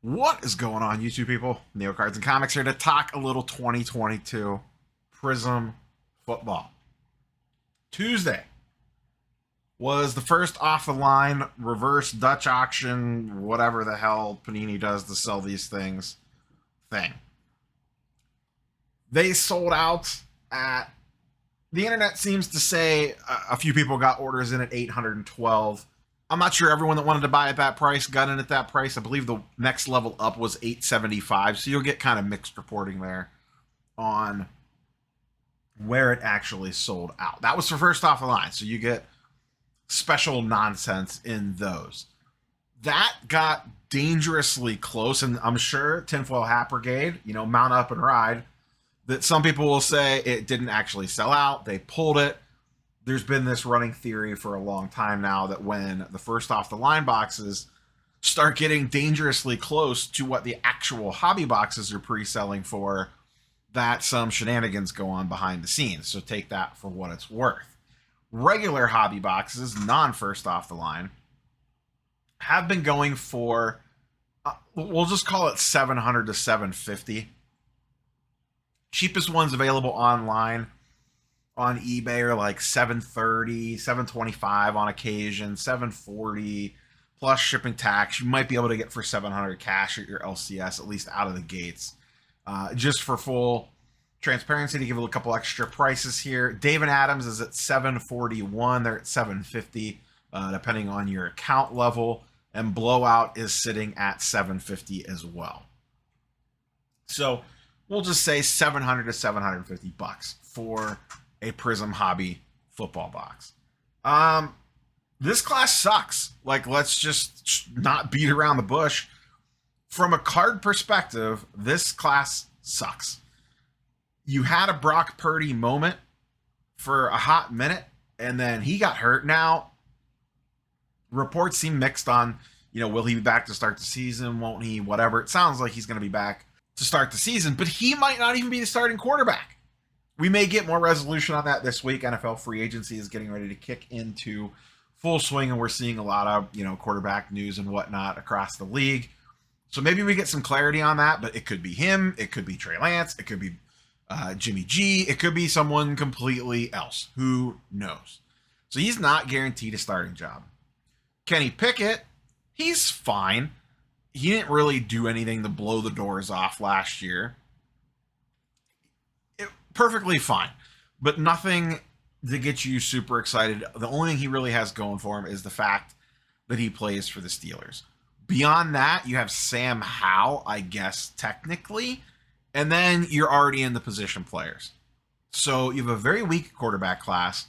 What is going on, YouTube people? Neo Cards and Comics here to talk a little 2022 Prizm Football. Tuesday was the first off the line reverse Dutch auction, whatever the hell Panini does to sell these things thing. They sold out at, the internet seems to say a few people got orders in at 812. I'm not sure everyone that wanted to buy at that price got in at that price. I believe the next level up was 875. So you'll get kind of mixed reporting there on where it actually sold out. That was for first off the line. So you get special nonsense in those. That got dangerously close. And I'm sure Tinfoil Hat Brigade, mount up and ride, that some people will say it didn't actually sell out. They pulled it. There's been this running theory for a long time now that when the first off the line boxes start getting dangerously close to what the actual hobby boxes are pre-selling for, that some shenanigans go on behind the scenes. So take that for what it's worth. Regular hobby boxes, non-first off the line, have been going for, we'll just call it 700 to 750. Cheapest ones available online on eBay are like 730, 725 on occasion, 740 plus shipping tax. You might be able to get for 700 cash at your LCS, at least out of the gates. Just for full transparency, to give a couple extra prices here, Dave and Adams is at 741. They're at 750, depending on your account level, and Blowout is sitting at 750 as well. So we'll just say 700 to 750 bucks for a Prizm hobby football box. This class sucks. Like, let's just not beat around the bush. From a card perspective, this class sucks. You had a Brock Purdy moment for a hot minute, and then he got hurt. Now, reports seem mixed on, will he be back to start the season? Won't he? Whatever. It sounds like he's going to be back to start the season, but he might not even be the starting quarterback. We may get more resolution on that this week. NFL free agency is getting ready to kick into full swing, and we're seeing a lot of, quarterback news and whatnot across the league. So maybe we get some clarity on that, but it could be him. It could be Trey Lance. It could be Jimmy G. It could be someone completely else. Who knows? So he's not guaranteed a starting job. Kenny Pickett, he's fine. He didn't really do anything to blow the doors off last year. Perfectly fine, but nothing to get you super excited. The only thing he really has going for him is the fact that he plays for the Steelers. Beyond that, you have Sam Howell, I guess, technically, and then you're already in the position players. So you have a very weak quarterback class.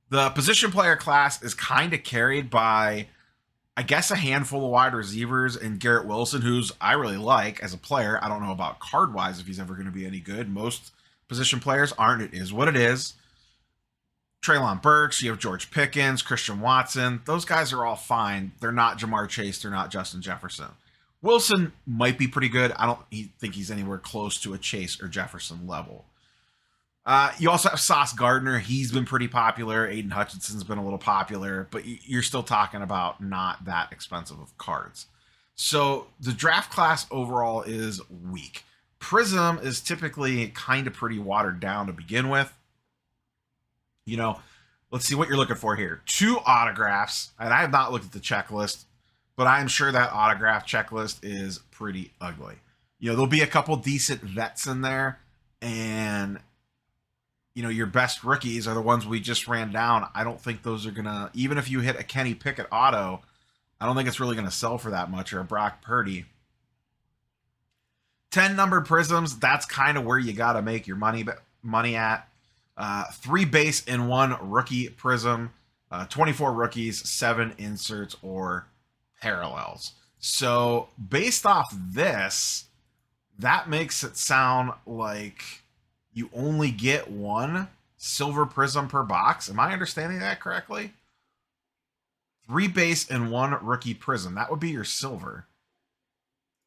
The position player class is kind of carried by, I guess, a handful of wide receivers and Garrett Wilson, who's I really like as a player. I don't know about card-wise if he's ever going to be any good. Most position players aren't. It is what it is. Treylon Burks, you have George Pickens, Christian Watson. Those guys are all fine. They're not Jamar Chase. They're not Justin Jefferson. Wilson might be pretty good. I don't think he's anywhere close to a Chase or Jefferson level. You also have Sauce Gardner. He's been pretty popular. Aiden Hutchinson's been a little popular, but you're still talking about not that expensive of cards. So the draft class overall is weak. Prizm is typically kind of pretty watered down to begin with. Let's see what you're looking for here. 2 autographs, and I have not looked at the checklist, but I'm sure that autograph checklist is pretty ugly. There'll be a couple decent vets in there, and your best rookies are the ones we just ran down. I don't think those are going to, even if you hit a Kenny Pickett auto, I don't think it's really going to sell for that much, or a Brock Purdy. 10 numbered Prizms, that's kind of where you got to make your money at. 3 base and 1 rookie Prizm, 24 rookies, 7 inserts or parallels. So based off this, that makes it sound like you only get 1 silver Prizm per box. Am I understanding that correctly? 3 base and 1 rookie Prizm. That would be your silver.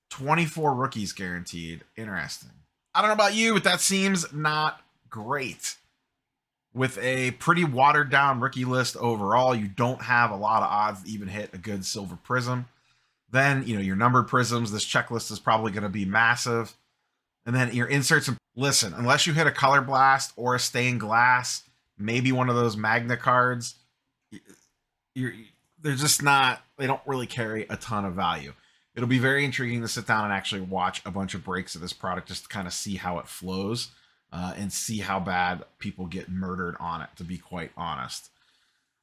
24 rookies guaranteed. Interesting. I don't know about you, but that seems not great. With a pretty watered down rookie list overall, you don't have a lot of odds to even hit a good silver Prizm. Then, your numbered prisms, this checklist is probably going to be massive. And then your inserts. And listen, unless you hit a color blast or a stained glass, maybe one of those Magna cards, they're just not, they don't really carry a ton of value. It'll be very intriguing to sit down and actually watch a bunch of breaks of this product just to kind of see how it flows and see how bad people get murdered on it, to be quite honest.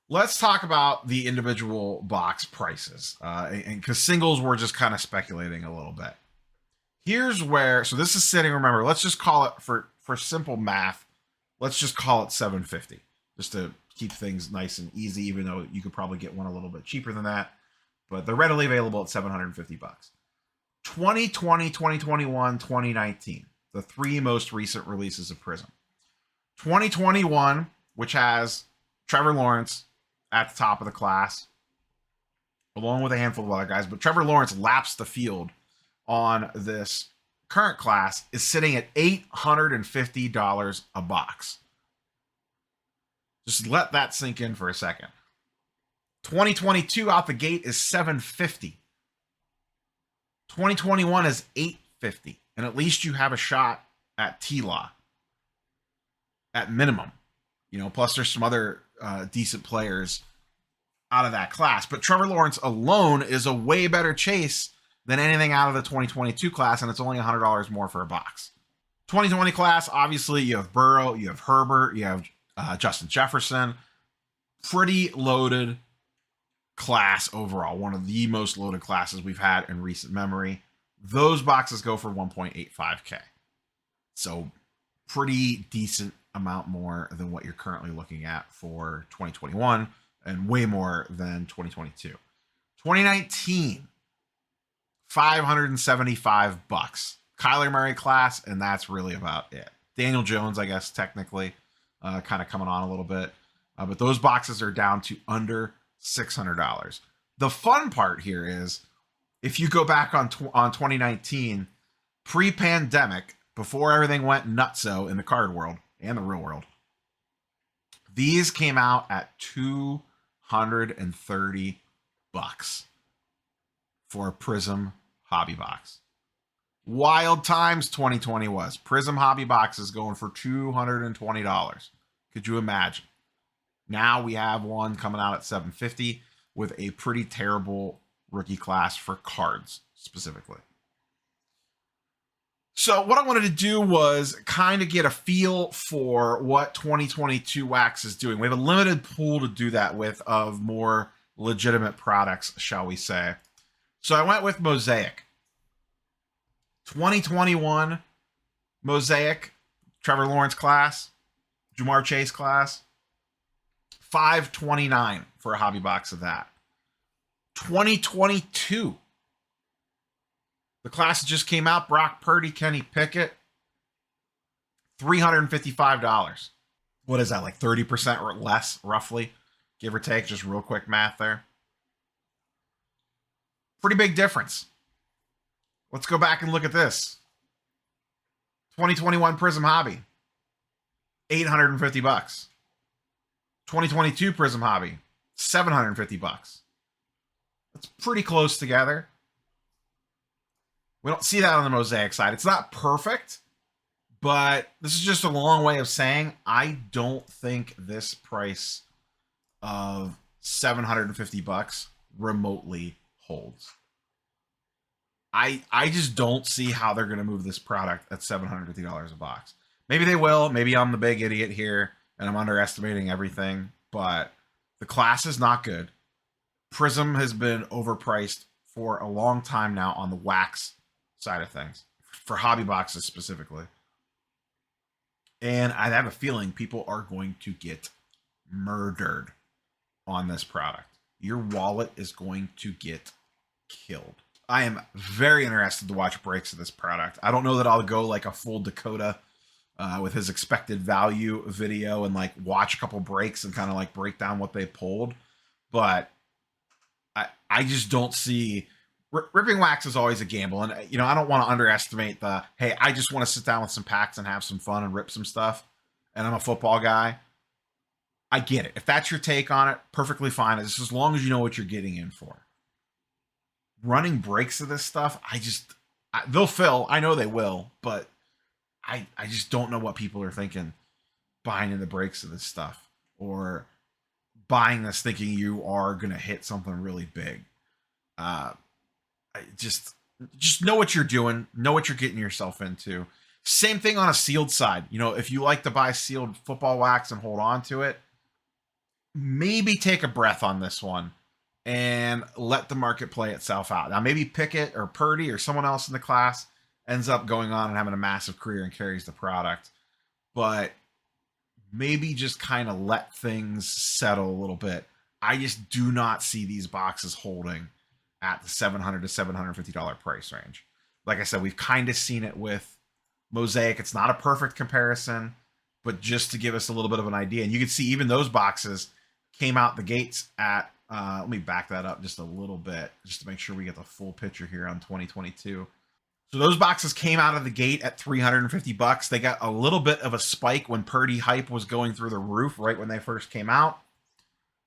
Let's talk about the individual box prices. And because singles, we're just kind of speculating a little bit. Here's where, so this is sitting, remember, let's just call it, for simple math, let's just call it $750, just to keep things nice and easy, even though you could probably get one a little bit cheaper than that. But they're readily available at $750. 2020, 2021, 2019, the three most recent releases of Prizm. 2021, which has Trevor Lawrence at the top of the class, along with a handful of other guys, but Trevor Lawrence laps the field on this current class, is sitting at $850 a box. Just let that sink in for a second. 2022 out the gate is $750. 2021 is $850. And at least you have a shot at T-Law at minimum. Plus there's some other decent players out of that class. But Trevor Lawrence alone is a way better chase than anything out of the 2022 class, and it's only $100 more for a box. 2020 class, obviously, you have Burrow, you have Herbert, you have Justin Jefferson. Pretty loaded class overall. One of the most loaded classes we've had in recent memory. Those boxes go for $1.85K. So pretty decent amount more than what you're currently looking at for 2021, and way more than 2022. 2019, $575. Kyler Murray class, and that's really about it. Daniel Jones, I guess, technically, kind of coming on a little bit. But those boxes are down to under $600. The fun part here is, if you go back on 2019, pre-pandemic, before everything went nutso in the card world and the real world, these came out at $230 for a Prizm hobby box. Wild times 2020 was. Prizm hobby boxes going for $220. Could you imagine? Now we have one coming out at $750 with a pretty terrible rookie class for cards specifically. So what I wanted to do was kind of get a feel for what 2022 Wax is doing. We have a limited pool to do that with of more legitimate products, shall we say. So I went with Mosaic. 2021 Mosaic, Trevor Lawrence class, Jamar Chase class, $529 for a hobby box of that. 2022, the class that just came out, Brock Purdy, Kenny Pickett, $355. What is that, like 30% or less, roughly, give or take? Just real quick math there. Pretty big difference. Let's go back and look at this. 2021 Prizm Hobby, $850. 2022 Prizm Hobby, $750. That's pretty close together. We don't see that on the Mosaic side. It's not perfect, but this is just a long way of saying I don't think this price of $750 remotely holds. I just don't see how they're going to move this product at $750 a box. Maybe they will. Maybe I'm the big idiot here and I'm underestimating everything, but the class is not good. Prizm has been overpriced for a long time now on the wax side of things, for hobby boxes specifically. And I have a feeling people are going to get murdered on this product. Your wallet is going to get killed. I am very interested to watch breaks of this product. I don't know that I'll go like a full Dakota with his expected value video and like watch a couple breaks and kind of like break down what they pulled. But I just don't see... Ripping wax is always a gamble. And, you know, I don't want to underestimate the, hey, I just want to sit down with some packs and have some fun and rip some stuff. And I'm a football guy. I get it. If that's your take on it, perfectly fine. It's as long as you know what you're getting in for. running breaks of this stuff, they'll fill. I know they will, but I just don't know what people are thinking buying in the breaks of this stuff, or buying this thinking you are going to hit something really big. Just know what you're doing, know what you're getting yourself into. Same thing on a sealed side. If you like to buy sealed football wax and hold on to it, maybe take a breath on this one and let the market play itself out. Now, maybe Pickett or Purdy or someone else in the class ends up going on and having a massive career and carries the product. But maybe just kind of let things settle a little bit. I just do not see these boxes holding at the $700 to $750 price range. Like I said, we've kind of seen it with Mosaic. It's not a perfect comparison, but just to give us a little bit of an idea. And you can see even those boxes came out the gates at, let me back that up just a little bit, just to make sure we get the full picture here on 2022. So those boxes came out of the gate at $350. They got a little bit of a spike when Purdy hype was going through the roof right when they first came out.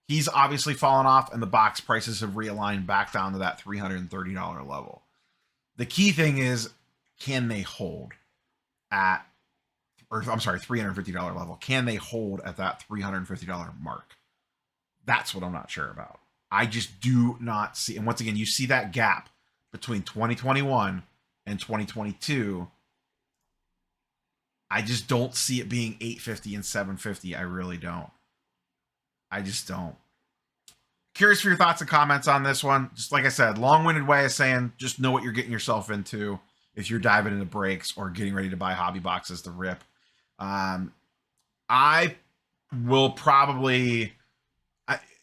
He's obviously fallen off, and the box prices have realigned back down to that $330 level. The key thing is, can they hold at, or I'm sorry, $350 level? Can they hold at that $350 mark? That's what I'm not sure about. I just do not see, and once again, you see that gap between 2021 and 2022. I just don't see it being $850 and $750. I really don't. I just don't. Curious for your thoughts and comments on this one. Just like I said, long-winded way of saying, just know what you're getting yourself into if you're diving into breaks or getting ready to buy hobby boxes to rip. I will probably,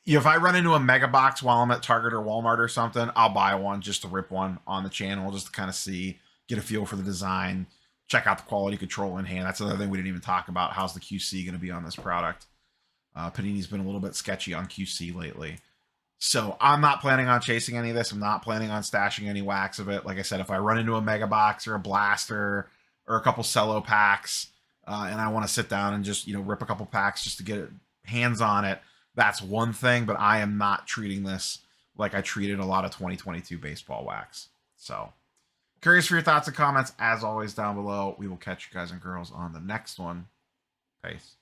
if I run into a mega box while I'm at Target or Walmart or something, I'll buy one just to rip one on the channel, just to kind of see, get a feel for the design, check out the quality control in hand. That's another thing we didn't even talk about. How's the QC going to be on this product? Panini's been a little bit sketchy on QC lately. So I'm not planning on chasing any of this. I'm not planning on stashing any wax of it. Like I said, if I run into a mega box or a blaster or a couple cello packs, and I want to sit down and just, rip a couple packs just to get hands on it, that's one thing. But I am not treating this like I treated a lot of 2022 baseball wax. So curious for your thoughts and comments, as always, down below. We will catch you guys and girls on the next one. Peace.